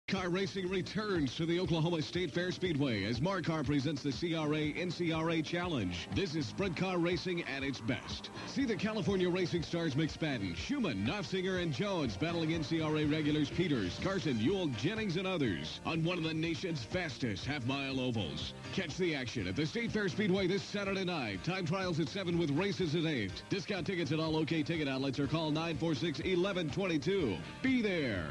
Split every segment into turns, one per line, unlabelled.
Car racing returns to the Oklahoma State Fair Speedway as Marcar presents the CRA-NCRA Challenge. This is sprint car racing at its best. See the California racing stars Mcspadden, Schumann, Knopfsinger, and Jones battling NCRA regulars Peters, Carson, Ewell, Jennings, and others on one of the nation's fastest half-mile ovals. Catch the action at the State Fair Speedway this Saturday night. Time trials at 7 with races at 8. Discount tickets at all OK ticket outlets or call 946-1122. Be there.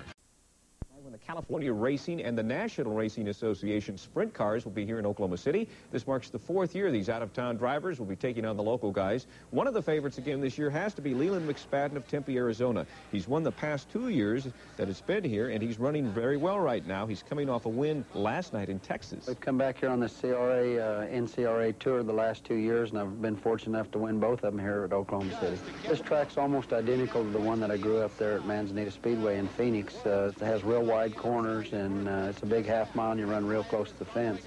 The California Racing and the National Racing Association sprint cars will be here in Oklahoma City. This marks the 4th year these out-of-town drivers will be taking on the local guys. One of the favorites again this year has to be Leland Mcspadden of Tempe, Arizona. He's won the past 2 years that it's been here, and he's running very well right now. He's coming off a win last night in Texas.
We've come back here on the NCRA tour the last 2 years, and I've been fortunate enough to win both of them here at Oklahoma City. This track's almost identical to the one that I grew up there at Manzanita Speedway in Phoenix. It has real wide corners, and it's a big half mile, and you run real close to the fence.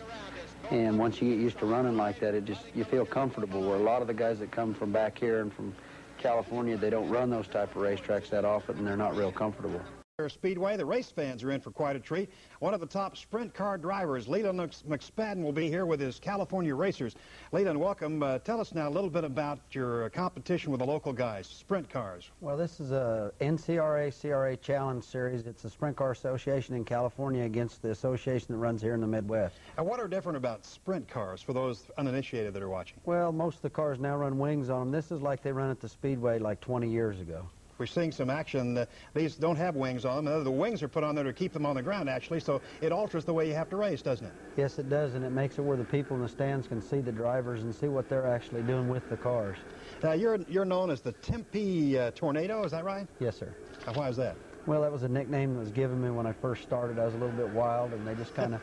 And once you get used to running like that, you feel comfortable, where a lot of the guys that come from back here and from California, they don't run those type of racetracks that often, and they're not real comfortable.
Speedway, the race fans are in for quite a treat. One of the top sprint car drivers, Leland Mcspadden, will be here with his California racers. Leland, welcome. Tell us now a little bit about your competition with the local guys, sprint cars.
Well, this is a NCRA-CRA Challenge Series. It's a sprint car association in California against the association that runs here in the Midwest.
And what are different about sprint cars for those uninitiated that are watching?
Well, most of the cars now run wings on them. This is like they run at the Speedway like 20 years ago.
We're seeing some action. These don't have wings on them. The wings are put on there to keep them on the ground, actually, so it alters the way you have to race, doesn't it?
Yes, it does, and it makes it where the people in the stands can see the drivers and see what they're actually doing with the cars.
Now, you're known as the Tempe Tornado, is that right?
Yes, sir.
Why is that?
Well, that was a nickname that was given me when I first started. I was a little bit wild, and they just kind of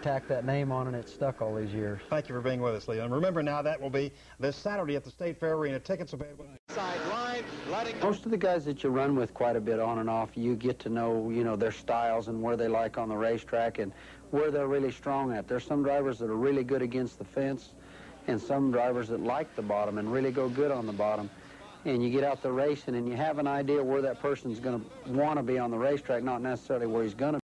tacked that name on, and it stuck all these years.
Thank you for being with us, Leland. Remember now, that will be this Saturday at the State Fair Arena. Tickets available. Most of the guys that you run with quite a bit on and off, you get to know, their styles and where they like on the racetrack and where they're really strong at. There's some drivers that are really good against the fence and some drivers that like the bottom and really go good on the bottom. And you get out there racing and you have an idea where that person's going to want to be on the racetrack, not necessarily where he's going to be.